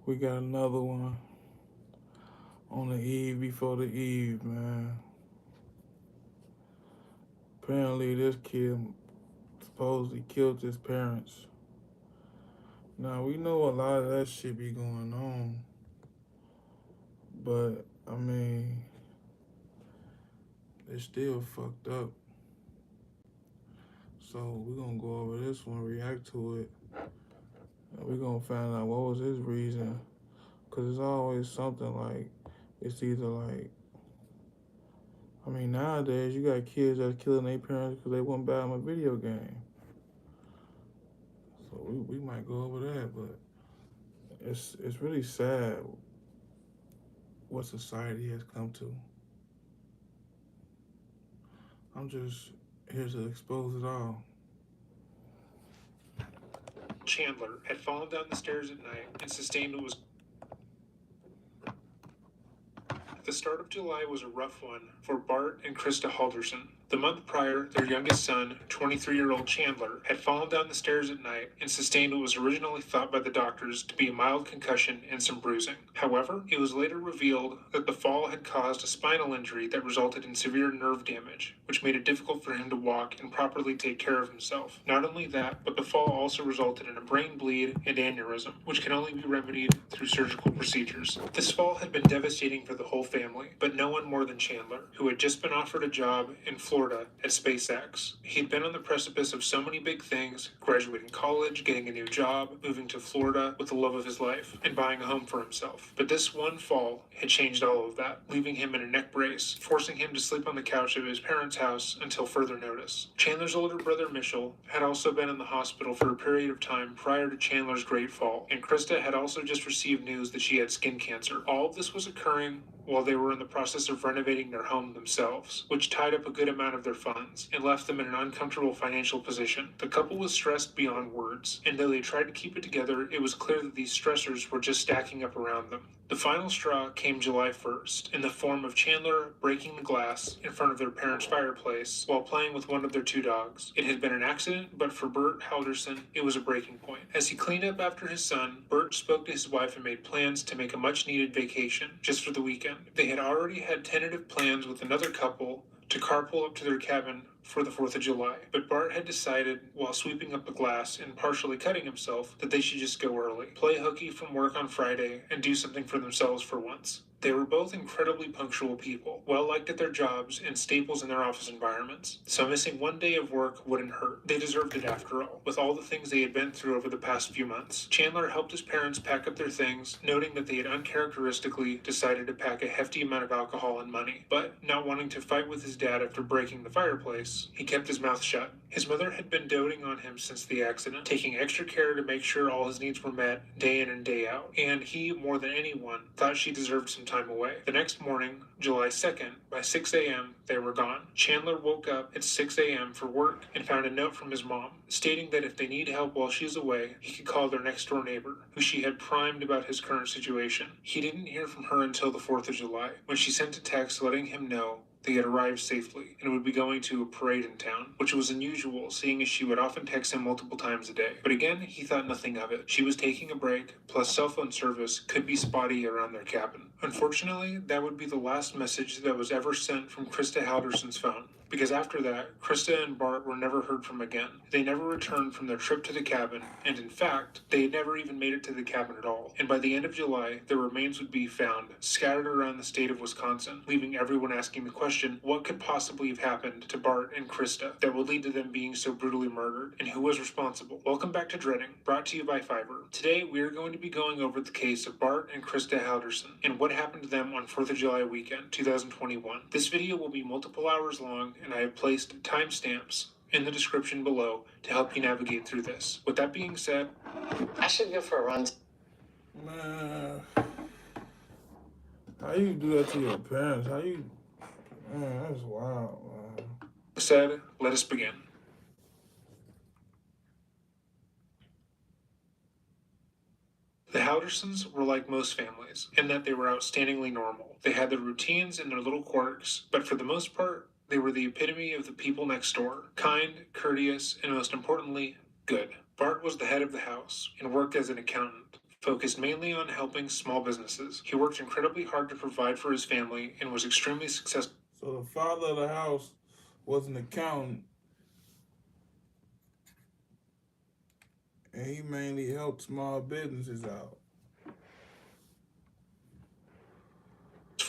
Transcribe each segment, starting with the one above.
We got another one on the eve before the eve, man. Apparently, this kid supposedly killed his parents. Now, we know a lot of that shit be going on, but I mean, it's still fucked up. So, we're gonna go over this one, react to it, and we're gonna find out what was his reason. Because it's always something like, it's either like, I mean, nowadays you got kids that's killing their parents because they won't buy them a video game. So we might go over that, but it's really sad what society has come to. I'm just here to expose it all. Chandler had fallen down the stairs at night and sustained what was. The start of July was a rough one for Bart and Krista Halderson. The month prior, their youngest son, 23-year-old Chandler, had fallen down the stairs at night and sustained what was originally thought by the doctors to be a mild concussion and some bruising. However, it was later revealed that the fall had caused a spinal injury that resulted in severe nerve damage, which made it difficult for him to walk and properly take care of himself. Not only that, but the fall also resulted in a brain bleed and aneurysm, which can only be remedied through surgical procedures. This fall had been devastating for the whole family, but no one more than Chandler, who had just been offered a job in Florida at SpaceX. He'd been on the precipice of so many big things: graduating college, getting a new job, moving to Florida with the love of his life, and buying a home for himself. But this one fall had changed all of that, leaving him in a neck brace, forcing him to sleep on the couch of his parents' house until further notice. Chandler's older brother Mitchell had also been in the hospital for a period of time prior to Chandler's great fall, and Krista had also just received news that she had skin cancer. All of this was occurring while they were in the process of renovating their home themselves, which tied up a good amount of their funds and left them in an uncomfortable financial position. The couple was stressed beyond words, and though they tried to keep it together, it was clear that these stressors were just stacking up around them. The final straw came July 1st, in the form of Chandler breaking the glass in front of their parents' fireplace while playing with one of their two dogs. It had been an accident, but for Bart Halderson, it was a breaking point. As he cleaned up after his son, Bart spoke to his wife and made plans to make a much-needed vacation just for the weekend. They had already had tentative plans with another couple to carpool up to their cabin for the 4th of July, but Bart had decided, while sweeping up the glass and partially cutting himself, that they should just go early, play hooky from work on Friday, and do something for themselves for once. They were both incredibly punctual people, well liked at their jobs and staples in their office environments, so missing one day of work wouldn't hurt. They deserved it after all, with all the things they had been through over the past few months. Chandler helped his parents pack up their things, noting that they had uncharacteristically decided to pack a hefty amount of alcohol and money, but not wanting to fight with his dad after breaking the fireplace, he kept his mouth shut. His mother had been doting on him since the accident, taking extra care to make sure all his needs were met day in and day out, and he, more than anyone, thought she deserved some time away. The next morning, July 2nd, by 6 a.m., they were gone. Chandler woke up at 6 a.m. for work and found a note from his mom, stating that if they need help while she's away, he could call their next door neighbor, who she had primed about his current situation. He didn't hear from her until the 4th of July, when she sent a text letting him know they had arrived safely and would be going to a parade in town, which was unusual seeing as she would often text him multiple times a day. But again, he thought nothing of it. She was taking a break, plus cell phone service could be spotty around their cabin. Unfortunately, that would be the last message that was ever sent from Krista Halderson's phone, because after that, Krista and Bart were never heard from again. They never returned from their trip to the cabin, and in fact, they had never even made it to the cabin at all. And by the end of July, their remains would be found scattered around the state of Wisconsin, leaving everyone asking the question, what could possibly have happened to Bart and Krista that would lead to them being so brutally murdered, and who was responsible? Welcome back to Dreading, brought to you by Fiverr. Today, we are going to be going over the case of Bart and Krista Halderson, and what happened to them on 4th of July weekend, 2021. This video will be multiple hours long, and I have placed timestamps in the description below to help you navigate through this. With that being said, I should go for a run. Man, how you do that to your parents? How you, man, that's wild, man. let us begin. The Haldersons were like most families, in that they were outstandingly normal. They had their routines and their little quirks, but for the most part, they were the epitome of the people next door. Kind, courteous, and most importantly, good. Bart was the head of the house and worked as an accountant focused mainly on helping small businesses. He worked incredibly hard to provide for his family and was extremely successful. So the father of the house was an accountant, and he mainly helped small businesses out.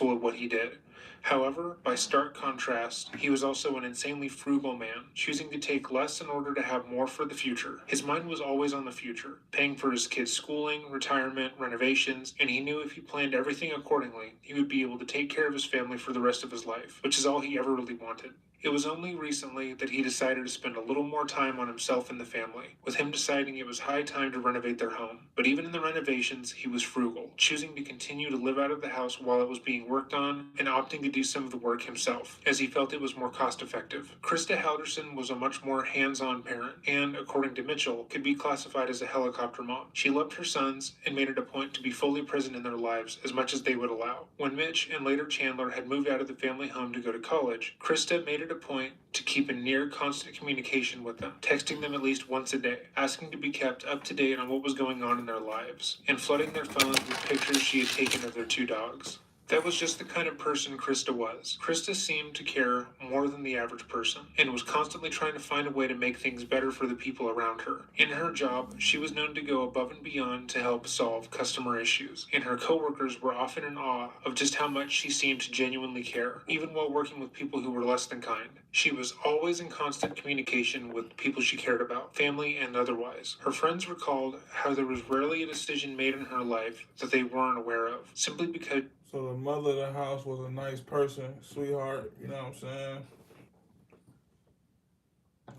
At what he did. However, by stark contrast, he was also an insanely frugal man, choosing to take less in order to have more for the future. His mind was always on the future, paying for his kids' schooling, retirement, renovations, and he knew if he planned everything accordingly, he would be able to take care of his family for the rest of his life, which is all he ever really wanted. It was only recently that he decided to spend a little more time on himself and the family, with him deciding it was high time to renovate their home. But even in the renovations, he was frugal, choosing to continue to live out of the house while it was being worked on and opting to do some of the work himself, as he felt it was more cost effective. Krista Halderson was a much more hands-on parent and, according to Mitchell, could be classified as a helicopter mom. She loved her sons and made it a point to be fully present in their lives as much as they would allow. When Mitch and later Chandler had moved out of the family home to go to college, Krista made it a point to keep in near constant communication with them, texting them at least once a day, asking to be kept up to date on what was going on in their lives, and flooding their phones with pictures she had taken of their 2 dogs. That was just the kind of person Krista was. Krista seemed to care more than the average person, and was constantly trying to find a way to make things better for the people around her. In her job, she was known to go above and beyond to help solve customer issues, and her coworkers were often in awe of just how much she seemed to genuinely care, even while working with people who were less than kind. She was always in constant communication with people she cared about, family and otherwise. Her friends recalled how there was rarely a decision made in her life that they weren't aware of, simply because. So the mother of the house was a nice person, sweetheart, you know what I'm saying?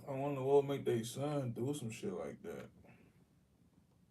I wonder what would make their son do some shit like that.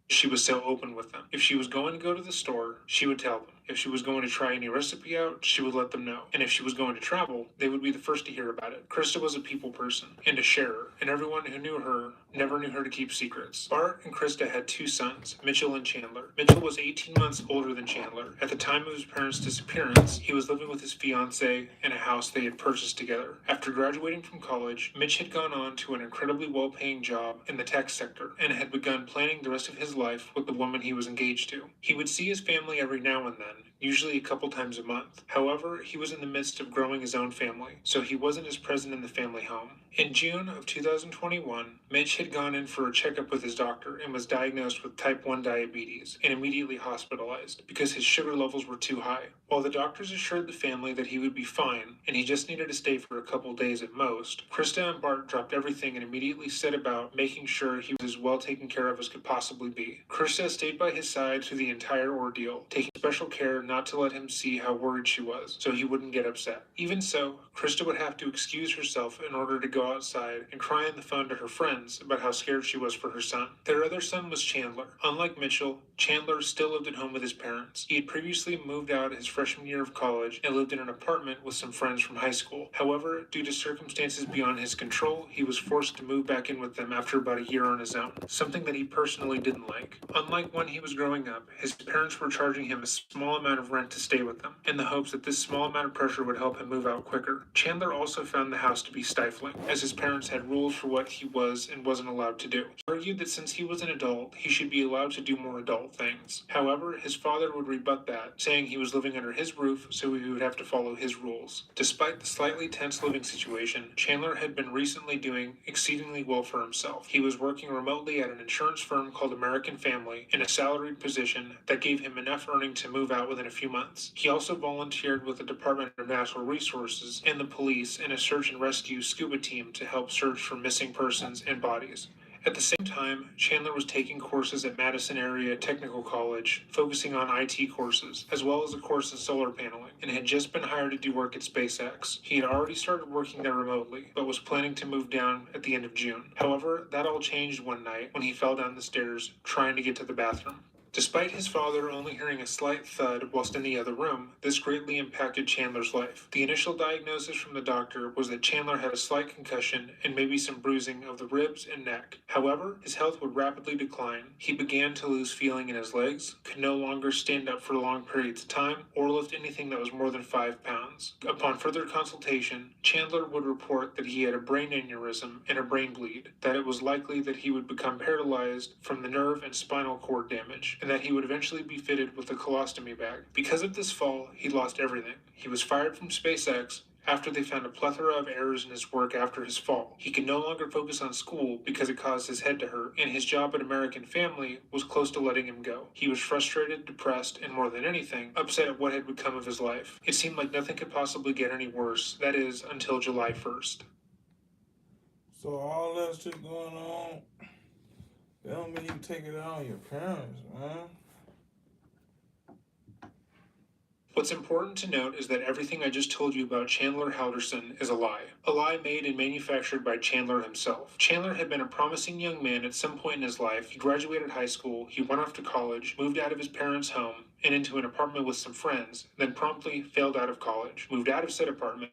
She was so open with them. If she was going to go to the store, she would tell them. If she was going to try any recipe out, she would let them know. And if she was going to travel, they would be the first to hear about it. Krista was a people person and a sharer, and everyone who knew her never knew her to keep secrets. Bart and Krista had 2 sons, Mitchell and Chandler. Mitchell was 18 months older than Chandler. At the time of his parents' disappearance, he was living with his fiancée in a house they had purchased together. After graduating from college, Mitch had gone on to an incredibly well-paying job in the tech sector and had begun planning the rest of his life with the woman he was engaged to. He would see his family every now and then, usually a couple times a month. However, he was in the midst of growing his own family, so he wasn't as present in the family home. In June of 2021, Mitch had gone in for a checkup with his doctor and was diagnosed with type 1 diabetes and immediately hospitalized because his sugar levels were too high. While the doctors assured the family that he would be fine and he just needed to stay for a couple days at most, Krista and Bart dropped everything and immediately set about making sure he was as well taken care of as could possibly be. Krista stayed by his side through the entire ordeal, taking special care not to let him see how worried she was, so he wouldn't get upset. Even so, Krista would have to excuse herself in order to go outside and cry on the phone to her friends about how scared she was for her son. Their other son was Chandler. Unlike Mitchell, Chandler still lived at home with his parents. He had previously moved out his freshman year of college and lived in an apartment with some friends from high school. However, due to circumstances beyond his control, he was forced to move back in with them after about a year on his own, something that he personally didn't like. Unlike when he was growing up, his parents were charging him a small amount of rent to stay with them, in the hopes that this small amount of pressure would help him move out quicker. Chandler also found the house to be stifling, as his parents had rules for what he was and wasn't allowed to do. He argued that since he was an adult, he should be allowed to do more adult things. However, his father would rebut that, saying he was living under his roof, so he would have to follow his rules. Despite the slightly tense living situation, Chandler had been recently doing exceedingly well for himself. He was working remotely at an insurance firm called American Family in a salaried position that gave him enough earning to move out within a few months. He also volunteered with the Department of Natural Resources and the police in a search and rescue scuba team to help search for missing persons and bodies. At the same time, Chandler was taking courses at Madison Area Technical College, focusing on IT courses, as well as a course in solar paneling, and had just been hired to do work at SpaceX. He had already started working there remotely, but was planning to move down at the end of June. However, that all changed one night when he fell down the stairs trying to get to the bathroom. Despite his father only hearing a slight thud whilst in the other room, this greatly impacted Chandler's life. The initial diagnosis from the doctor was that Chandler had a slight concussion and maybe some bruising of the ribs and neck. However, his health would rapidly decline. He began to lose feeling in his legs, could no longer stand up for long periods of time, or lift anything that was more than 5 pounds. Upon further consultation, Chandler would report that he had a brain aneurysm and a brain bleed, that it was likely that he would become paralyzed from the nerve and spinal cord damage. and that he would eventually be fitted with a colostomy bag. Because of this fall, he lost everything. He was fired from SpaceX after they found a plethora of errors in his work after his fall. He could no longer focus on school because it caused his head to hurt, and his job at American Family was close to letting him go. He was frustrated, depressed, and more than anything, upset at what had become of his life. It seemed like nothing could possibly get any worse, that is, until July 1st. So all that shit going on, that don't mean you take it out on your parents, man. What's important to note is that everything I just told you about Chandler Halderson is a lie. A lie made and manufactured by Chandler himself. Chandler had been a promising young man at some point in his life. He graduated high school, he went off to college, moved out of his parents' home, and into an apartment with some friends, then promptly failed out of college, moved out of said apartment,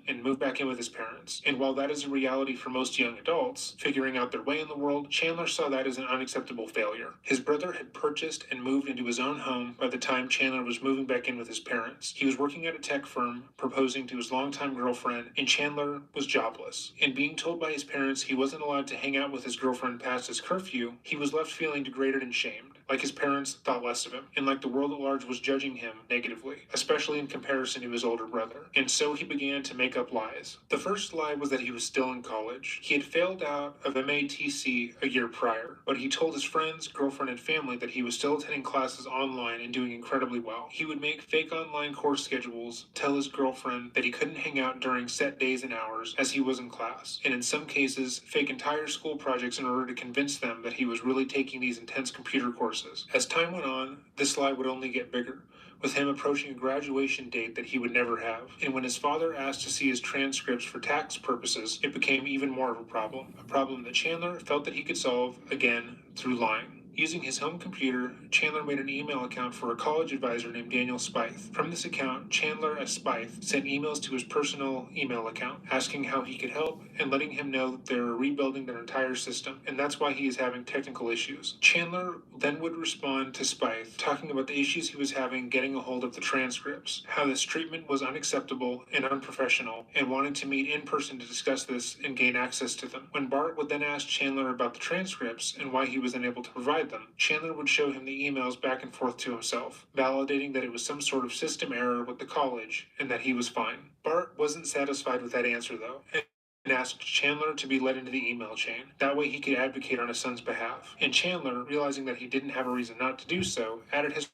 and move back in with his parents. And while that is a reality for most young adults, figuring out their way in the world, Chandler saw that as an unacceptable failure. His brother had purchased and moved into his own home by the time Chandler was moving back in with his parents. He was working at a tech firm, proposing to his longtime girlfriend, and Chandler was jobless. And being told by his parents he wasn't allowed to hang out with his girlfriend past his curfew, he was left feeling degraded and shamed. Like his parents thought less of him, and like the world at large was judging him negatively, especially in comparison to his older brother. And so he began to make up lies. The first lie was that he was still in college. He had failed out of MATC a year prior, but he told his friends, girlfriend, and family that he was still attending classes online and doing incredibly well. He would make fake online course schedules, tell his girlfriend that he couldn't hang out during set days and hours as he was in class, and in some cases, fake entire school projects in order to convince them that he was really taking these intense computer courses. As time went on, this lie would only get bigger, with him approaching a graduation date that he would never have. And when his father asked to see his transcripts for tax purposes, it became even more of a problem that Chandler felt that he could solve, again, through lying. Using his home computer, Chandler made an email account for a college advisor named Daniel Spythe. From this account, Chandler, as Spythe, sent emails to his personal email account, asking how he could help and letting him know that they were rebuilding their entire system, and that's why he is having technical issues. Chandler then would respond to Spythe, talking about the issues he was having getting a hold of the transcripts, how this treatment was unacceptable and unprofessional, and wanting to meet in person to discuss this and gain access to them. When Bart would then ask Chandler about the transcripts and why he was unable to provide them, Chandler would show him the emails back and forth to himself, validating that it was some sort of system error with the college and that he was fine. Bart wasn't satisfied with that answer, though, and asked Chandler to be let into the email chain. That way he could advocate on his son's behalf. And Chandler, realizing that he didn't have a reason not to do so, added his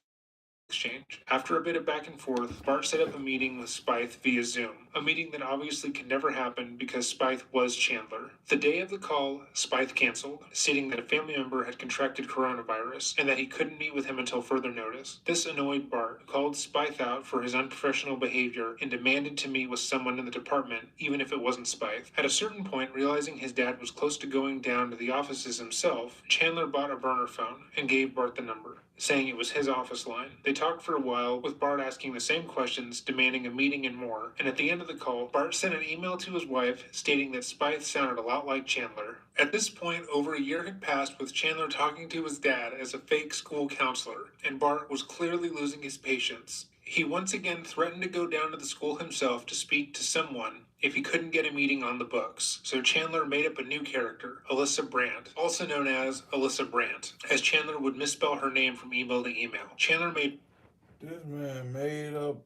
exchange. After a bit of back and forth, Bart set up a meeting with Spythe via Zoom, a meeting that obviously could never happen because Spythe was Chandler. The day of the call, Spythe canceled, stating that a family member had contracted coronavirus and that he couldn't meet with him until further notice. This annoyed Bart, who called Spythe out for his unprofessional behavior and demanded to meet with someone in the department, even if it wasn't Spythe. At a certain point, realizing his dad was close to going down to the offices himself, Chandler bought a burner phone and gave Bart the number, saying it was his office line. They talked for a while, with Bart asking the same questions, demanding a meeting and more, and at the end of the call, Bart sent an email to his wife stating that Spythe sounded a lot like Chandler. At this point, over a year had passed with Chandler talking to his dad as a fake school counselor, and Bart was clearly losing his patience. He once again threatened to go down to the school himself to speak to someone if he couldn't get a meeting on the books. So Chandler made up a new character, Alyssa Brandt, also known as Alyssa Brandt, as Chandler would misspell her name from email to email. This man made up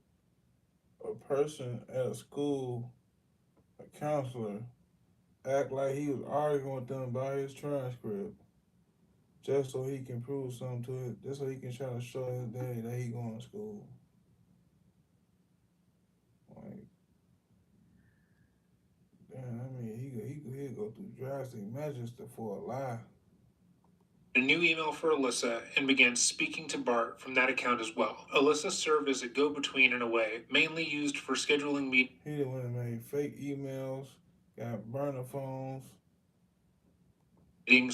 a person at a school, a counselor, act like he was arguing with them about his transcript, just so he can prove something to it, just so he can try to show his daddy that he going to school. Like, damn, I mean, he'd go through drastic measures for a lie. A new email for Alyssa and began speaking to Bart from that account as well. Alyssa served as a go-between in a way, mainly used for scheduling meetings. He went and made fake emails, got burner phones.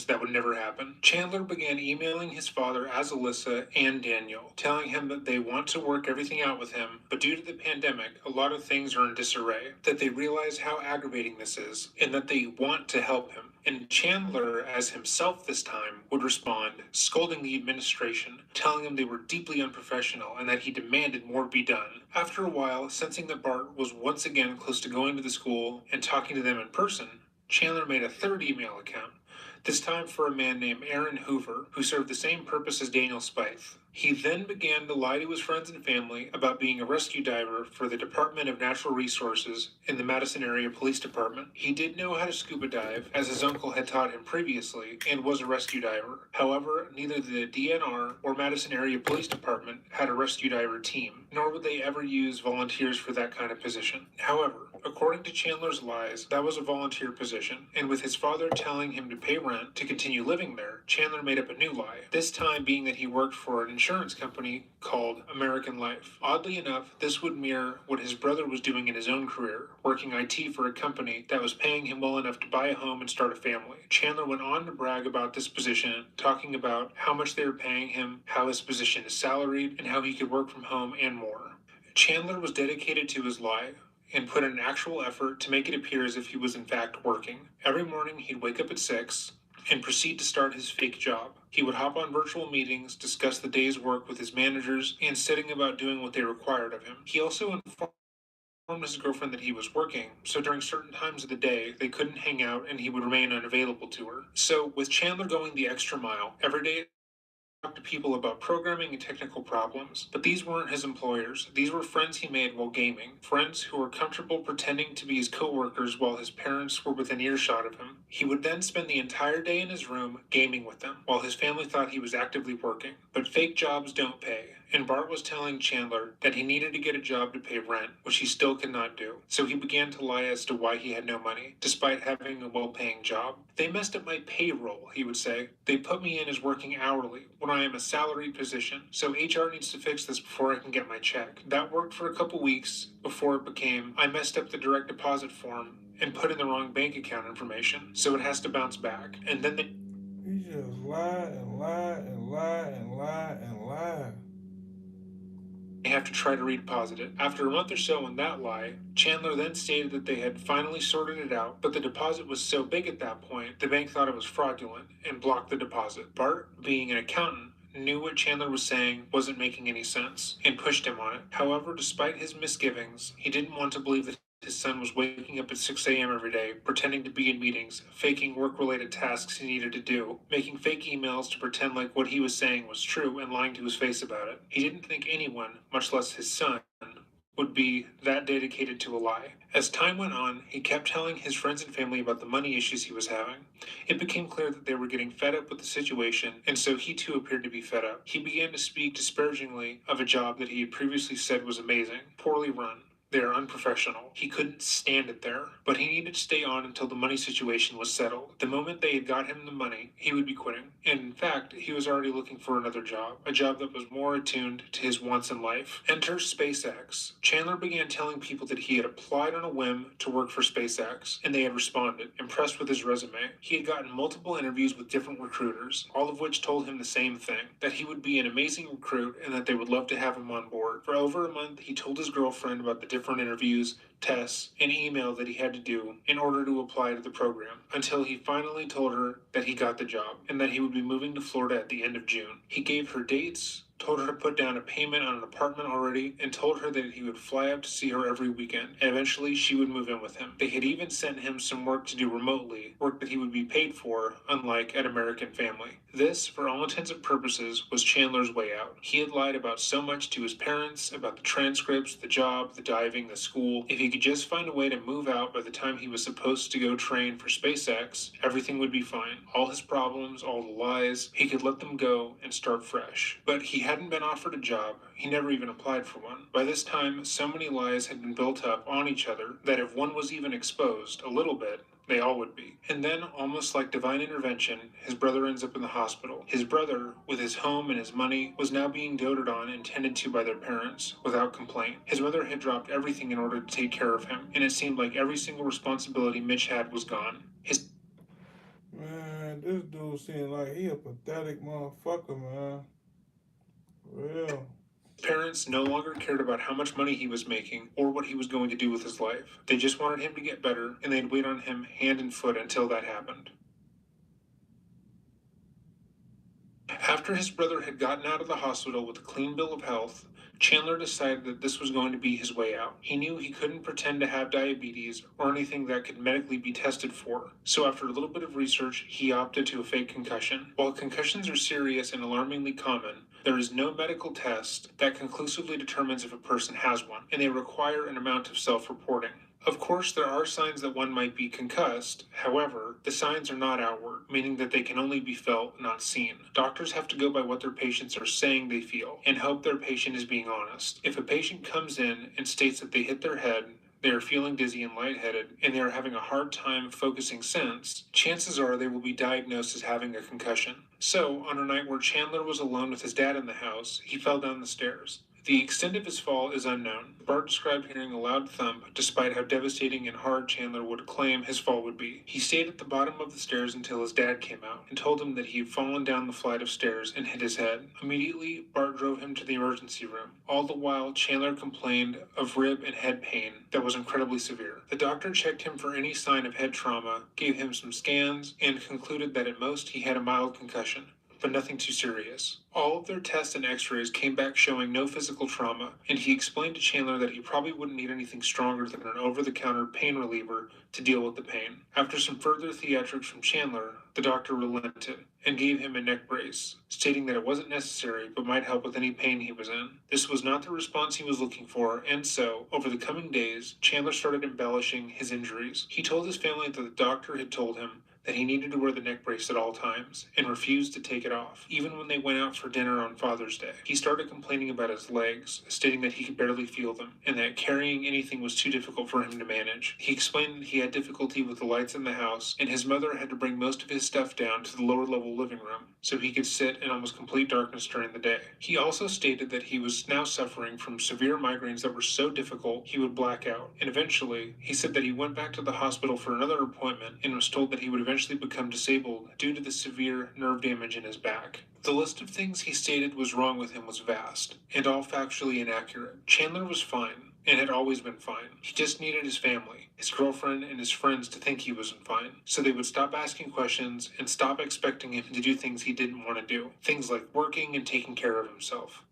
That would never happen. Chandler began emailing his father as Alyssa and Daniel, telling him that they want to work everything out with him, but due to the pandemic, a lot of things are in disarray, that they realize how aggravating this is, and that they want to help him. And Chandler, as himself this time, would respond, scolding the administration, telling them they were deeply unprofessional and that he demanded more be done. After a while, sensing that Bart was once again close to going to the school and talking to them in person, Chandler made a third email account. this time for a man named Aaron Hoover, who served the same purpose as Daniel Spieth. He then began to lie to his friends and family about being a rescue diver for the Department of Natural Resources in the Madison Area Police Department. He did know how to scuba dive, as his uncle had taught him previously, and was a rescue diver. However, neither the DNR or Madison Area Police Department had a rescue diver team, nor would they ever use volunteers for that kind of position. However, according to Chandler's lies, that was a volunteer position, and with his father telling him to pay rent to continue living there, Chandler made up a new lie, this time being that he worked for an insurance company called American Life. Oddly enough, this would mirror what his brother was doing in his own career, working IT for a company that was paying him well enough to buy a home and start a family. Chandler went on to brag about this position, talking about how much they were paying him, how his position is salaried, and how he could work from home and more. Chandler was dedicated to his lie and put in an actual effort to make it appear as if he was in fact working. Every morning he'd wake up at 6 and proceed to start his fake job. He would hop on virtual meetings, discuss the day's work with his managers, and setting about doing what they required of him. He also informed his girlfriend that he was working, so during certain times of the day, they couldn't hang out and he would remain unavailable to her. So, with Chandler going the extra mile, every day talk to people about programming and technical problems, but these weren't his employers. These were friends he made while gaming, friends who were comfortable pretending to be his co-workers while his parents were within earshot of him. He would then spend the entire day in his room gaming with them, while his family thought he was actively working. But fake jobs don't pay, and Bart was telling Chandler that he needed to get a job to pay rent, which he still could not do. So he began to lie as to why he had no money, despite having a well-paying job. They messed up my payroll, he would say. They put me in as working hourly, when I am a salaried position, so HR needs to fix this before I can get my check. That worked for a couple weeks before it became, I messed up the direct deposit form and put in the wrong bank account information, so it has to bounce back. And then they He just lied and lied and lied and lied and lied. have to try to redeposit it. After a month or so in that lie, Chandler then stated that they had finally sorted it out, but the deposit was so big at that point, the bank thought it was fraudulent and blocked the deposit. Bart, being an accountant, knew what Chandler was saying wasn't making any sense and pushed him on it. However, despite his misgivings, he didn't want to believe that his son was waking up at 6 a.m. every day, pretending to be in meetings, faking work-related tasks he needed to do, making fake emails to pretend like what he was saying was true and lying to his face about it. He didn't think anyone, much less his son, would be that dedicated to a lie. As time went on, he kept telling his friends and family about the money issues he was having. It became clear that they were getting fed up with the situation, and so he too appeared to be fed up. He began to speak disparagingly of a job that he had previously said was amazing, poorly run. They are unprofessional. He couldn't stand it there, but he needed to stay on until the money situation was settled. The moment they had got him the money, he would be quitting. And in fact, he was already looking for another job, a job that was more attuned to his wants in life. Enter SpaceX. Chandler began telling people that he had applied on a whim to work for SpaceX, and they had responded, impressed with his resume. He had gotten multiple interviews with different recruiters, all of which told him the same thing, that he would be an amazing recruit and that they would love to have him on board. For over a month, he told his girlfriend about the different interviews, tests, and email that he had to do in order to apply to the program, until he finally told her that he got the job and that he would be moving to Florida at the end of June. He gave her dates, told her to put down a payment on an apartment already, and told her that he would fly up to see her every weekend, and eventually she would move in with him. They had even sent him some work to do remotely, work that he would be paid for, unlike at American Family. This, for all intents and purposes, was Chandler's way out. He had lied about so much to his parents, about the transcripts, the job, the diving, the school. If he could just find a way to move out by the time he was supposed to go train for SpaceX, everything would be fine. All his problems, all the lies, he could let them go and start fresh. But he hadn't been offered a job. He never even applied for one. By this time, so many lies had been built up on each other that if one was even exposed a little bit, they all would be. And then, almost like divine intervention, his brother ends up in the hospital. His brother, with his home and his money, was now being doted on and tended to by their parents, without complaint. His mother had dropped everything in order to take care of him, and it seemed like every single responsibility Mitch had was gone. His Man, this dude seems like he a pathetic motherfucker, man. Real. parents no longer cared about how much money he was making or what he was going to do with his life. They just wanted him to get better, and they'd wait on him hand and foot until that happened. After his brother had gotten out of the hospital with a clean bill of health, Chandler decided that this was going to be his way out. He knew he couldn't pretend to have diabetes or anything that could medically be tested for, so after a little bit of research, he opted to a fake concussion. While concussions are serious and alarmingly common, there is no medical test that conclusively determines if a person has one, and they require an amount of self-reporting. Of course, there are signs that one might be concussed. However, the signs are not outward, meaning that they can only be felt, not seen. Doctors have to go by what their patients are saying they feel and hope their patient is being honest. If a patient comes in and states that they hit their head, they are feeling dizzy and lightheaded, and they are having a hard time focusing sense, chances are they will be diagnosed as having a concussion. So, on a night where Chandler was alone with his dad in the house, he fell down the stairs. The extent of his fall is unknown. Bart described hearing a loud thump, despite how devastating and hard Chandler would claim his fall would be. He stayed at the bottom of the stairs until his dad came out and told him that he had fallen down the flight of stairs and hit his head. Immediately, Bart drove him to the emergency room. All the while, Chandler complained of rib and head pain that was incredibly severe. The doctor checked him for any sign of head trauma, gave him some scans, and concluded that at most he had a mild concussion, but nothing too serious. All of their tests and x-rays came back showing no physical trauma, and he explained to Chandler that he probably wouldn't need anything stronger than an over-the-counter pain reliever to deal with the pain. After some further theatrics from Chandler, the doctor relented and gave him a neck brace, stating that it wasn't necessary but might help with any pain he was in. This was not the response he was looking for, and so, over the coming days, Chandler started embellishing his injuries. He told his family that the doctor had told him that he needed to wear the neck brace at all times, and refused to take it off, even when they went out for dinner on Father's Day. He started complaining about his legs, stating that he could barely feel them, and that carrying anything was too difficult for him to manage. He explained that he had difficulty with the lights in the house, and his mother had to bring most of his stuff down to the lower level living room, so he could sit in almost complete darkness during the day. He also stated that he was now suffering from severe migraines that were so difficult he would black out, and eventually, he said that he went back to the hospital for another appointment and was told that he would eventually become disabled due to the severe nerve damage in his back. The list of things he stated was wrong with him was vast, and all factually inaccurate. Chandler was fine, and had always been fine. He just needed his family, his girlfriend, and his friends to think he wasn't fine, so they would stop asking questions and stop expecting him to do things he didn't want to do. Things like working and taking care of himself.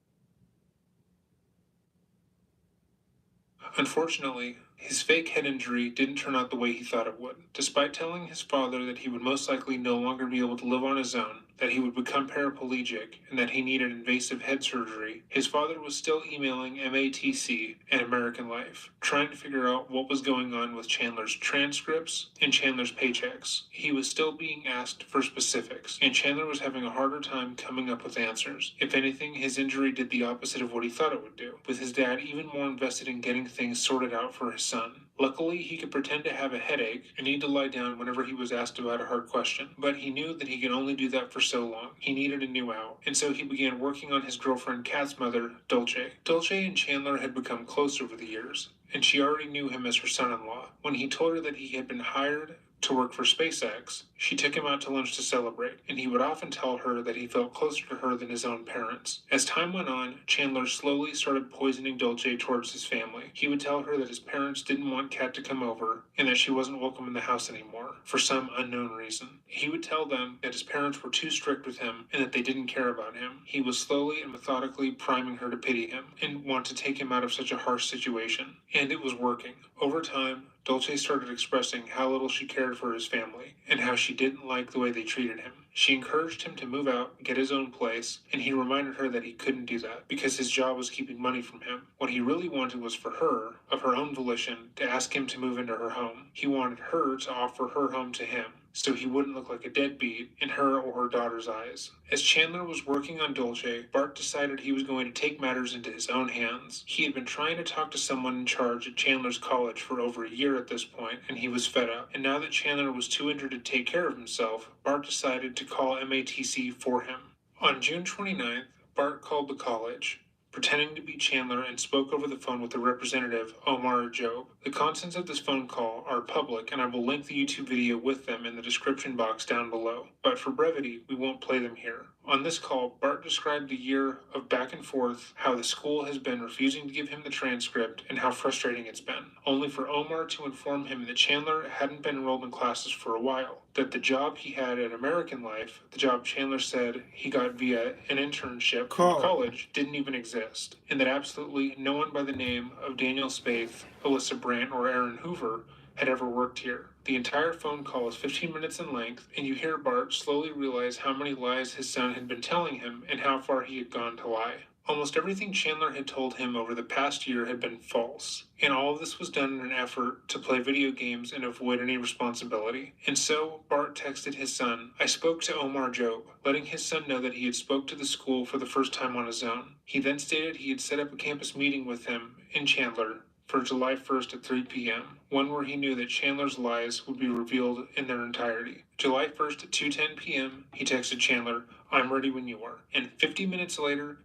Unfortunately, his fake head injury didn't turn out the way he thought it would. Despite telling his father that he would most likely no longer be able to live on his own, that he would become paraplegic, and that he needed invasive head surgery, his father was still emailing MATC and American Life, trying to figure out what was going on with Chandler's transcripts and Chandler's paychecks. He was still being asked for specifics, and Chandler was having a harder time coming up with answers. If anything, his injury did the opposite of what he thought it would do, with his dad even more invested in getting things sorted out for his son. Luckily, he could pretend to have a headache and need to lie down whenever he was asked about a hard question, but he knew that he could only do that for so long. He needed a new out, and so he began working on his girlfriend Kat's mother, Dulce. Dulce and Chandler had become close over the years, and she already knew him as her son-in-law. When he told her that he had been hired to work for SpaceX, she took him out to lunch to celebrate, and he would often tell her that he felt closer to her than his own parents. As time went on, Chandler slowly started poisoning Dulce towards his family. He would tell her that his parents didn't want Kat to come over, and that she wasn't welcome in the house anymore, for some unknown reason. He would tell them that his parents were too strict with him, and that they didn't care about him. He was slowly and methodically priming her to pity him, and want to take him out of such a harsh situation. And it was working. Over time, Dulce started expressing how little she cared for his family, and how she didn't like the way they treated him. She encouraged him to move out, get his own place, and he reminded her that he couldn't do that, because his job was keeping money from him. What he really wanted was for her, of her own volition, to ask him to move into her home. He wanted her to offer her home to him, so he wouldn't look like a deadbeat in her or her daughter's eyes. As Chandler was working on Dulce, Bart decided he was going to take matters into his own hands. He had been trying to talk to someone in charge at Chandler's college for over a year at this point, and he was fed up. And now that Chandler was too injured to take care of himself, Bart decided to call MATC for him. On June 29th, Bart called the college, pretending to be Chandler, and spoke over the phone with the representative, Omar Job. The contents of this phone call are public, and I will link the YouTube video with them in the description box down below. But for brevity, we won't play them here. On this call, Bart described the year of back and forth, how the school has been refusing to give him the transcript, and how frustrating it's been, only for Omar to inform him that Chandler hadn't been enrolled in classes for a while, that the job he had at American Life, the job Chandler said he got via an internship from college, didn't even exist, and that absolutely no one by the name of Daniel Spaeth, Alyssa Brandt, or Aaron Hoover had ever worked here. The entire phone call is 15 minutes in length, and you hear Bart slowly realize how many lies his son had been telling him and how far he had gone to lie. Almost everything Chandler had told him over the past year had been false, and all of this was done in an effort to play video games and avoid any responsibility. And so, Bart texted his son, "I spoke to Omar Job," letting his son know that he had spoke to the school for the first time on his own. He then stated he had set up a campus meeting with him in Chandler for July 1st at 3 p.m., one where he knew that Chandler's lies would be revealed in their entirety. July 1st at 2:10 p.m., he texted Chandler, "I'm ready when you are." And 50 minutes later,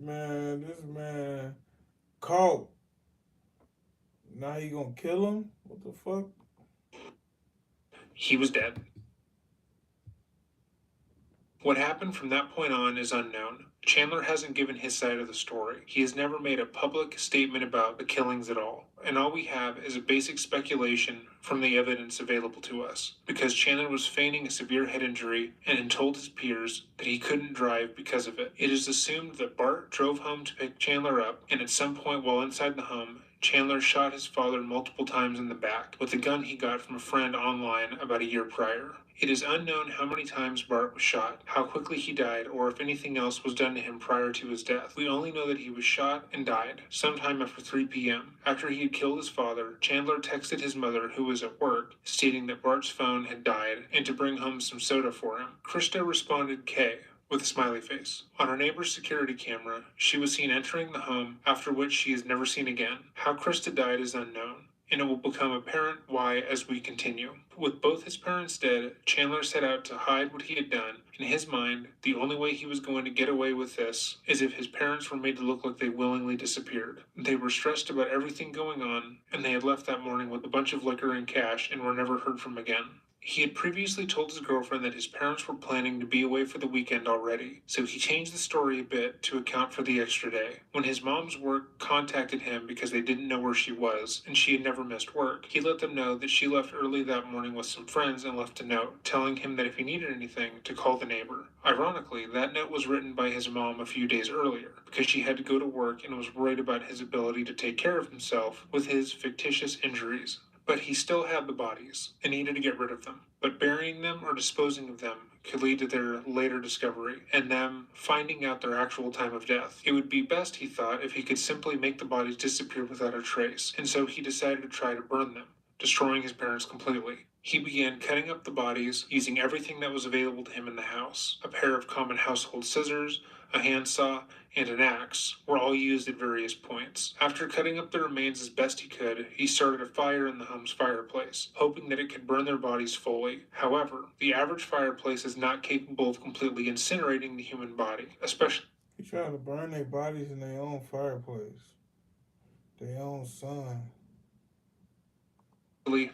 Man, this man caught. Now he gonna kill him? What the fuck? he was dead. What happened from that point on is unknown. Chandler hasn't given his side of the story. He has never made a public statement about the killings at all. And all we have is a basic speculation from the evidence available to us, because Chandler was feigning a severe head injury and had told his peers that he couldn't drive because of it. It is assumed that Bart drove home to pick Chandler up, and at some point while inside the home, Chandler shot his father multiple times in the back with a gun he got from a friend online about a year prior. It is unknown how many times Bart was shot, how quickly he died, or if anything else was done to him prior to his death. We only know that he was shot and died sometime after 3 p.m. After he had killed his father, Chandler texted his mother, who was at work, stating that Bart's phone had died and to bring home some soda for him. Krista responded K, with a smiley face. On her neighbor's security camera, she was seen entering the home, after which she is never seen again. How Krista died is unknown, and it will become apparent why as we continue. With both his parents dead, Chandler set out to hide what he had done. In his mind, the only way he was going to get away with this is if his parents were made to look like they willingly disappeared. They were stressed about everything going on, and they had left that morning with a bunch of liquor and cash and were never heard from again. He had previously told his girlfriend that his parents were planning to be away for the weekend already, so he changed the story a bit to account for the extra day. When his mom's work contacted him because they didn't know where she was, and she had never missed work, he let them know that she left early that morning with some friends and left a note, telling him that if he needed anything, to call the neighbor. Ironically, that note was written by his mom a few days earlier, because she had to go to work and was worried about his ability to take care of himself with his fictitious injuries. But he still had the bodies and needed to get rid of them. But burying them or disposing of them could lead to their later discovery and them finding out their actual time of death. It would be best, he thought, if he could simply make the bodies disappear without a trace, and so he decided to try to burn them, destroying his parents completely. He began cutting up the bodies using everything that was available to him in the house. A pair of common household scissors, a handsaw, and an axe were all used at various points. After cutting up the remains as best he could, he started a fire in the home's fireplace, hoping that it could burn their bodies fully. However, the average fireplace is not capable of completely incinerating the human body, especially. He trying to burn their bodies in their own fireplace. Their own son.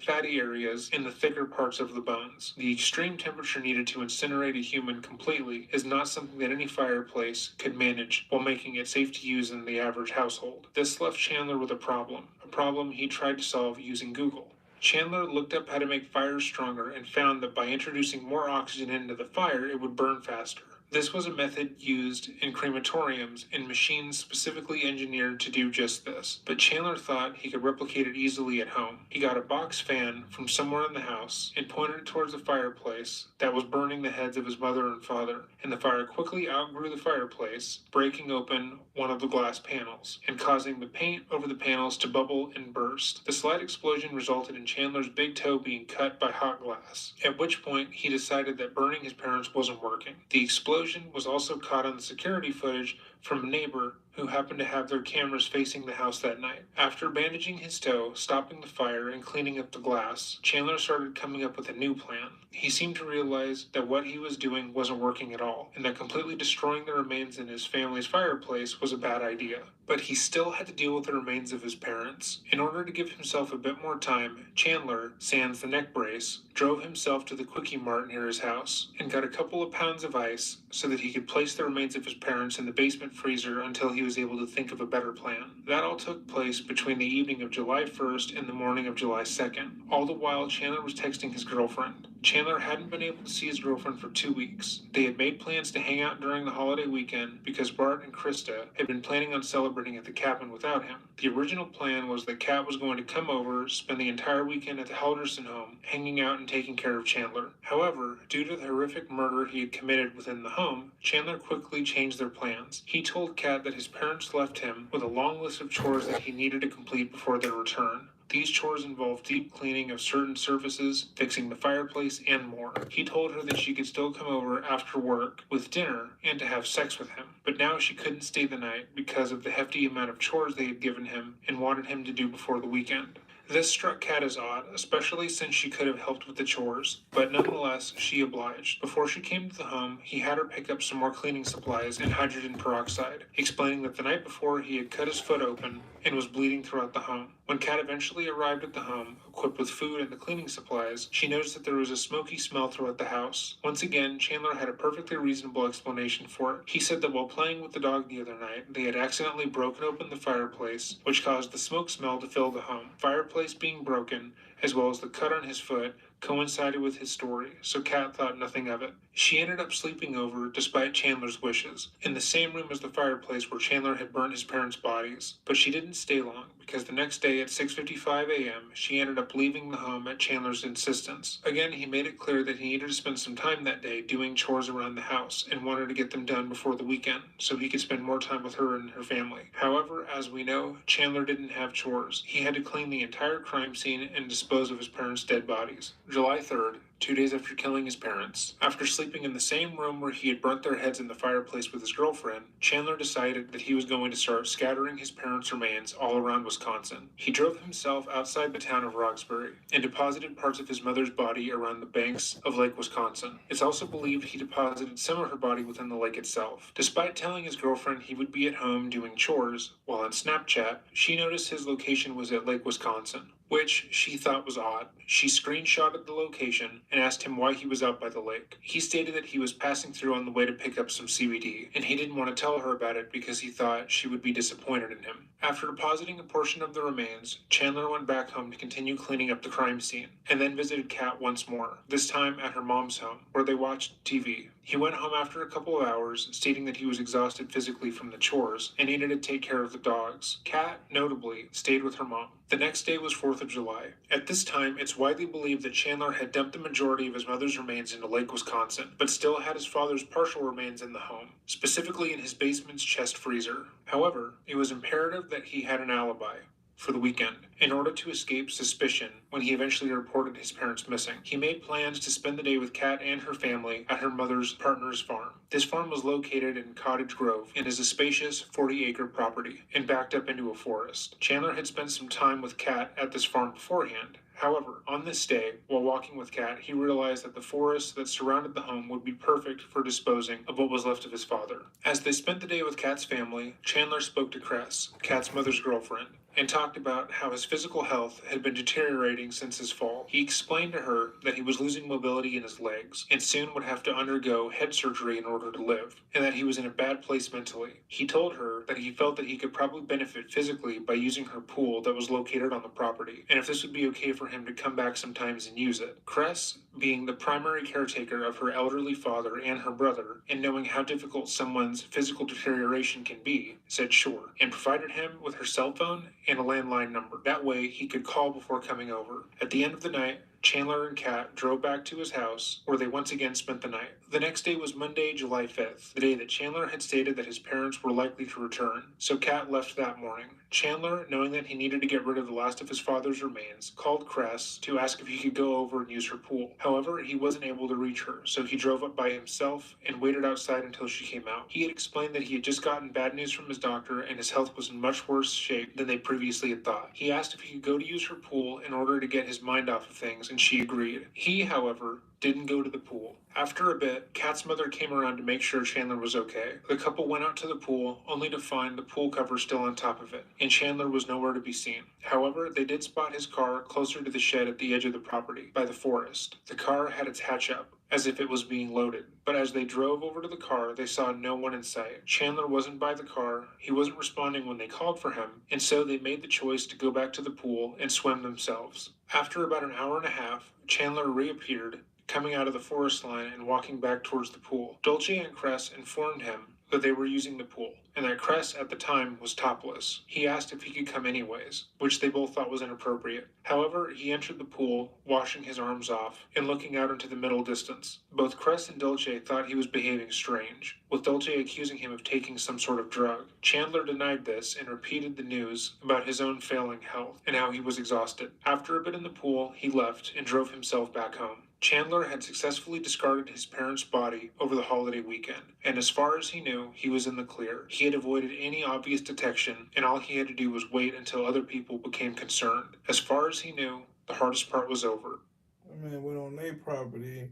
Fatty areas in the thicker parts of the bones. The extreme temperature needed to incinerate a human completely is not something that any fireplace could manage while making it safe to use in the average household. This left Chandler with a problem he tried to solve using Google. Chandler looked up how to make fires stronger and found that by introducing more oxygen into the fire, it would burn faster. This was a method used in crematoriums and machines specifically engineered to do just this. But Chandler thought he could replicate it easily at home. He got a box fan from somewhere in the house and pointed it towards the fireplace that was burning the heads of his mother and father, and the fire quickly outgrew the fireplace, breaking open one of the glass panels and causing the paint over the panels to bubble and burst. The slight explosion resulted in Chandler's big toe being cut by hot glass, at which point he decided that burning his parents wasn't working. The explosion was also caught on the security footage from a neighbor who happened to have their cameras facing the house that night. After bandaging his toe, stopping the fire, and cleaning up the glass, Chandler started coming up with a new plan. He seemed to realize that what he was doing wasn't working at all, and that completely destroying the remains in his family's fireplace was a bad idea. But he still had to deal with the remains of his parents. In order to give himself a bit more time, Chandler, sans the neck brace, drove himself to the Quickie Mart near his house and got a couple of pounds of ice so that he could place the remains of his parents in the basement freezer until he was able to think of a better plan. That all took place between the evening of July 1st and the morning of July 2nd. All the while, Chandler was texting his girlfriend. Chandler hadn't been able to see his girlfriend for 2 weeks. They had made plans to hang out during the holiday weekend because Bart and Krista had been planning on celebrating at the cabin without him. The original plan was that Kat was going to come over, spend the entire weekend at the Halderson home, hanging out and taking care of Chandler. However, due to the horrific murder he had committed within the home, Chandler quickly changed their plans. He told Kat that his parents left him with a long list of chores that he needed to complete before their return. These chores involved deep cleaning of certain surfaces, fixing the fireplace, and more. He told her that she could still come over after work with dinner and to have sex with him, but now she couldn't stay the night because of the hefty amount of chores they had given him and wanted him to do before the weekend. This struck Kat as odd, especially since she could have helped with the chores, but nonetheless, she obliged. Before she came to the home, he had her pick up some more cleaning supplies and hydrogen peroxide, explaining that the night before he had cut his foot open and was bleeding throughout the home. When Kat eventually arrived at the home, equipped with food and the cleaning supplies, she noticed that there was a smoky smell throughout the house. Once again, Chandler had a perfectly reasonable explanation for it. He said that while playing with the dog the other night, they had accidentally broken open the fireplace, which caused the smoke smell to fill the home. Fireplace being broken, as well as the cut on his foot, coincided with his story, so Kat thought nothing of it. She ended up sleeping over, despite Chandler's wishes, in the same room as the fireplace where Chandler had burnt his parents' bodies. But she didn't stay long, because the next day at 6:55 a.m., she ended up leaving the home at Chandler's insistence. Again, he made it clear that he needed to spend some time that day doing chores around the house, and wanted to get them done before the weekend, so he could spend more time with her and her family. However, as we know, Chandler didn't have chores. He had to clean the entire crime scene and dispose of his parents' dead bodies. July 3rd, 2 days after killing his parents, after sleeping in the same room where he had burnt their heads in the fireplace with his girlfriend, Chandler decided that he was going to start scattering his parents' remains all around Wisconsin. He drove himself outside the town of Roxbury and deposited parts of his mother's body around the banks of Lake Wisconsin. It's also believed he deposited some of her body within the lake itself. Despite telling his girlfriend he would be at home doing chores, while on Snapchat, she noticed his location was at Lake Wisconsin, which she thought was odd. She screenshotted the location and asked him why he was out by the lake. He stated that he was passing through on the way to pick up some CBD, and he didn't want to tell her about it because he thought she would be disappointed in him. After depositing a portion of the remains, Chandler went back home to continue cleaning up the crime scene, and then visited Kat once more, this time at her mom's home, where they watched TV. He went home after a couple of hours, stating that he was exhausted physically from the chores and needed to take care of the dogs. Kat, notably, stayed with her mom. The next day was 4th of July. At this time, it's widely believed that Chandler had dumped the majority of his mother's remains into Lake Wisconsin, but still had his father's partial remains in the home, specifically in his basement's chest freezer. However, it was imperative that he had an alibi for the weekend in order to escape suspicion when he eventually reported his parents missing. He made plans to spend the day with Kat and her family at her mother's partner's farm. This farm was located in Cottage Grove and is a spacious 40-acre property and backed up into a forest. Chandler had spent some time with Kat at this farm beforehand. However, on this day, while walking with Kat, he realized that the forest that surrounded the home would be perfect for disposing of what was left of his father. As they spent the day with Kat's family, Chandler spoke to Cress, Kat's mother's girlfriend, and talked about how his physical health had been deteriorating since his fall. He explained to her that he was losing mobility in his legs and soon would have to undergo head surgery in order to live, and that he was in a bad place mentally. He told her that he felt that he could probably benefit physically by using her pool that was located on the property, and if this would be okay for him to come back sometimes and use it. Cress, being the primary caretaker of her elderly father and her brother, and knowing how difficult someone's physical deterioration can be, said sure, and provided him with her cell phone and a landline number. That way, he could call before coming over. At the end of the night, Chandler and Kat drove back to his house, where they once again spent the night. The next day was Monday, July 5th, the day that Chandler had stated that his parents were likely to return, so Kat left that morning. Chandler, knowing that he needed to get rid of the last of his father's remains, called Cress to ask if he could go over and use her pool. However, he wasn't able to reach her, so he drove up by himself and waited outside until she came out. He had explained that he had just gotten bad news from his doctor and his health was in much worse shape than they previously had thought. He asked if he could go to use her pool in order to get his mind off of things, and she agreed. He, however, didn't go to the pool. After a bit, Kat's mother came around to make sure Chandler was okay. The couple went out to the pool, only to find the pool cover still on top of it, and Chandler was nowhere to be seen. However, they did spot his car closer to the shed at the edge of the property, by the forest. The car had its hatch up, as if it was being loaded. But as they drove over to the car, they saw no one in sight. Chandler wasn't by the car, he wasn't responding when they called for him, and so they made the choice to go back to the pool and swim themselves. After about an hour and a half, Chandler reappeared, coming out of the forest line and walking back towards the pool. Dolce and Cress informed him that they were using the pool, and that Cress at the time was topless. He asked if he could come anyways, which they both thought was inappropriate. However, he entered the pool, washing his arms off, and looking out into the middle distance. Both Cress and Dolce thought he was behaving strange, with Dolce accusing him of taking some sort of drug. Chandler denied this and repeated the news about his own failing health and how he was exhausted. After a bit in the pool, he left and drove himself back home. Chandler had successfully discarded his parents' body over the holiday weekend, and as far as he knew, he was in the clear. He had avoided any obvious detection, and all he had to do was wait until other people became concerned. As far as he knew, the hardest part was over. That man went on their property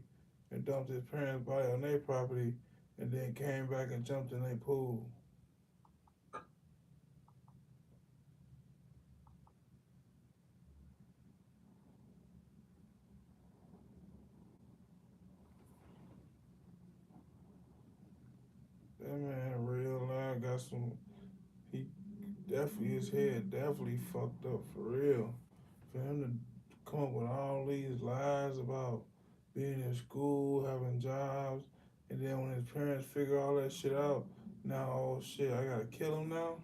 and dumped his parents' body on their property and then came back and jumped in their pool. That man real life got some, he definitely, his head definitely fucked up for real. For him to come up with all these lies about being in school, having jobs, and then when his parents figure all that shit out, now, oh shit, I gotta kill him now?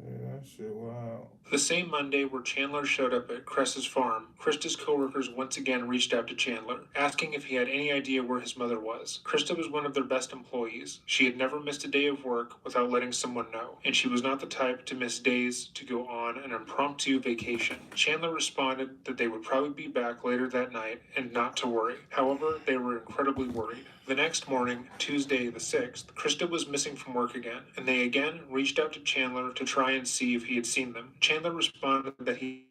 Yeah, that shit wild. The same Monday where Chandler showed up at Cress's farm, Krista's coworkers once again reached out to Chandler, asking if he had any idea where his mother was. Krista was one of their best employees. She had never missed a day of work without letting someone know, and she was not the type to miss days to go on an impromptu vacation. Chandler responded that they would probably be back later that night and not to worry. However, they were incredibly worried. The next morning, Tuesday the 6th, Krista was missing from work again, and they again reached out to Chandler to try and see if he had seen them. Chandler responded that he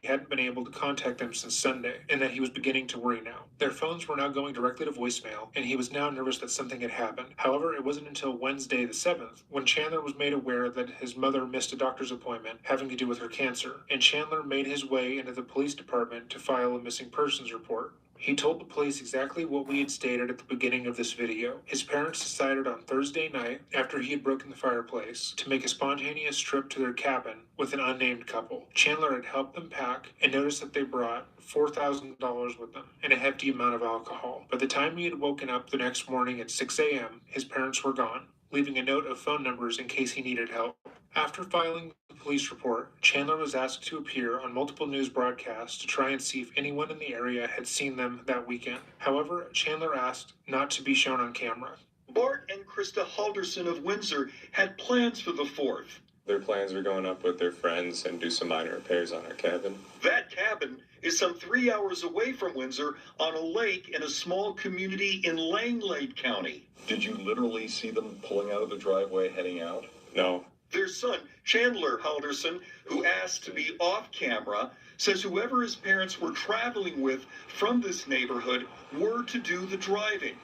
hadn't been able to contact them since Sunday, and that he was beginning to worry now. Their phones were now going directly to voicemail, and he was now nervous that something had happened. However, it wasn't until Wednesday the 7th when Chandler was made aware that his mother missed a doctor's appointment having to do with her cancer, and Chandler made his way into the police department to file a missing persons report. He told the police exactly what we had stated at the beginning of this video. His parents decided on Thursday night, after he had broken the fireplace, to make a spontaneous trip to their cabin with an unnamed couple. Chandler had helped them pack and noticed that they brought $4,000 with them and a hefty amount of alcohol. By the time he had woken up the next morning at 6 a.m., his parents were gone, leaving a note of phone numbers in case he needed help. After filing the police report, Chandler was asked to appear on multiple news broadcasts to try and see if anyone in the area had seen them that weekend. However, Chandler asked not to be shown on camera. Bart and Krista Halderson of Windsor had plans for the 4th. Their plans were going up with their friends and do some minor repairs on our cabin. That cabin is some 3 hours away from Windsor on a lake in a small community in Langlade County. Did you literally see them pulling out of the driveway heading out? No. Their son, Chandler Halderson, who asked to be off camera, says whoever his parents were traveling with from this neighborhood were to do the driving.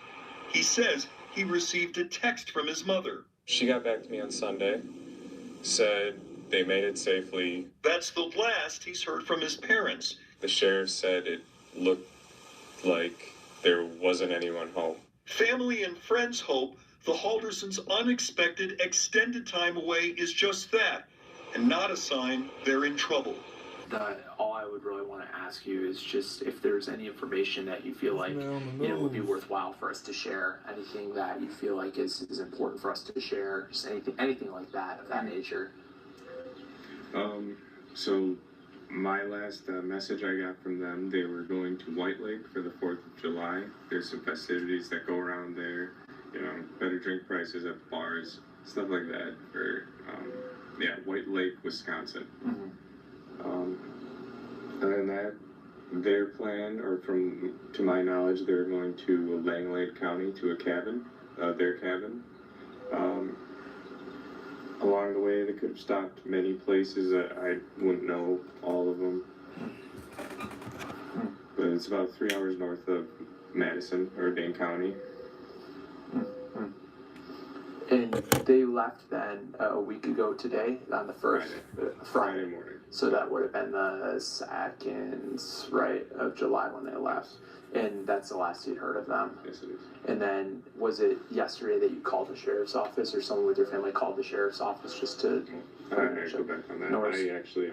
He says he received a text from his mother. She got back to me on Sunday, said they made it safely. That's the last he's heard from his parents. The sheriff said it looked like there wasn't anyone home. Family and friends hope the Haldersons' unexpected extended time away is just that, and not a sign they're in trouble. All I would really want to ask you is just if there's any information that you feel like would be worthwhile for us to share, anything that you feel like is important for us to share, just anything like that of that nature. So My last message I got from them, they were going to White Lake for the 4th of July. There's some festivities that go around there, you know, better drink prices at bars, stuff like that for, White Lake, Wisconsin. Other than that, their plan, or to my knowledge, they're going to Langlade County to a cabin, their cabin. Along the way, they could have stopped many places. I wouldn't know all of them. But it's about 3 hours north of Madison, or Dane County. And they left then a week ago today, on the 1st? Friday morning. So that would have been the 2nd, right, of July when they left. And that's the last you'd heard of them. Yes, it is. And then, was it yesterday that you called the sheriff's office, or someone with your family called the sheriff's office just to... I go back on that. I actually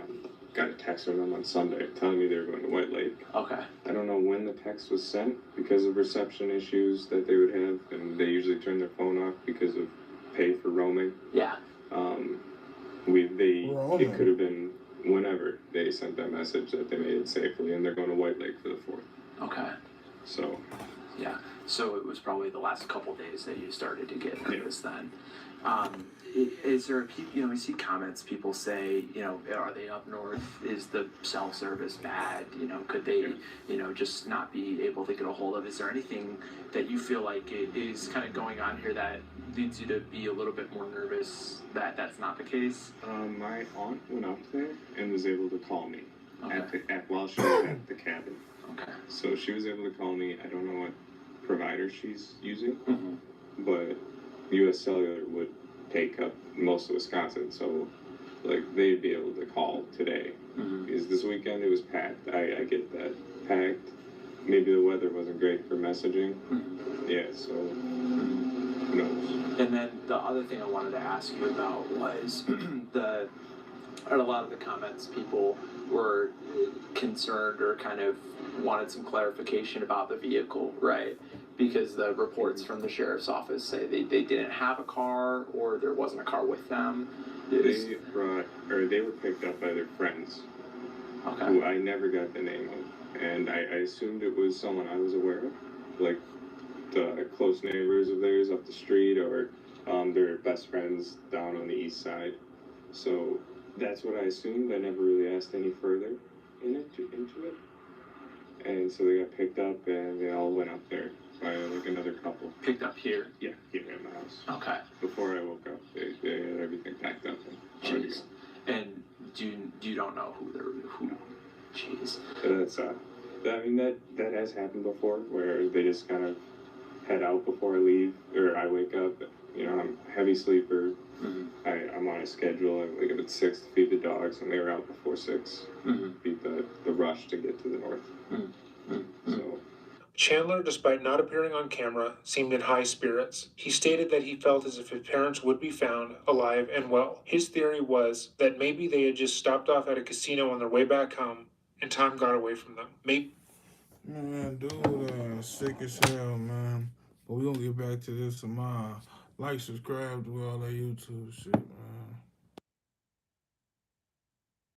got a text from them on Sunday telling me they were going to White Lake. Okay. I don't know when the text was sent because of reception issues that they would have, and they usually turn their phone off because of pay for roaming. Yeah. It could have been whenever they sent that message that they made it safely, and they're going to White Lake for the 4th. Okay. So. Yeah. So it was probably the last couple days that you started to get nervous then. Is there, we see comments, people say, are they up north? Is the cell service bad? Could they, just not be able to get a hold of? Is there anything that you feel like is kind of going on here that leads you to be a little bit more nervous that that's not the case? My aunt went up there and was able to call me while she was at the cabin. Okay. So she was able to call me. I don't know what provider she's using, but U.S. Cellular would take up most of Wisconsin, so they'd be able to call today. Because this weekend it was packed. I get that, packed. Maybe the weather wasn't great for messaging. Yeah, so who knows. And then the other thing I wanted to ask you about was a lot of the comments, people were concerned or kind of wanted some clarification about the vehicle, right? Because the reports from the sheriff's office say they didn't have a car, or there wasn't a car with them. They were picked up by their friends, who I never got the name of, and I assumed it was someone I was aware of, like the close neighbors of theirs up the street, or their best friends down on the east side. So that's what I assumed. I never really asked any further into it. And so they got picked up, and they all went up there by another couple. Picked up here? Yeah, here at my house. Okay. Before I woke up, they had everything packed up. Jeez. And you don't know who? Jeez. That has happened before, where they just kind of head out before I leave, or I wake up. I'm a heavy sleeper. I'm on a schedule. I wake up at 6 to feed the dogs, and they were out before 6. Beat the rush to get to the north. So. Chandler, despite not appearing on camera, seemed in high spirits. He stated that he felt as if his parents would be found alive and well. His theory was that maybe they had just stopped off at a casino on their way back home, and time got away from them. Man, dude, sick as hell, man. But we gonna get back to this tomorrow. Like, subscribe, do all that YouTube shit, man.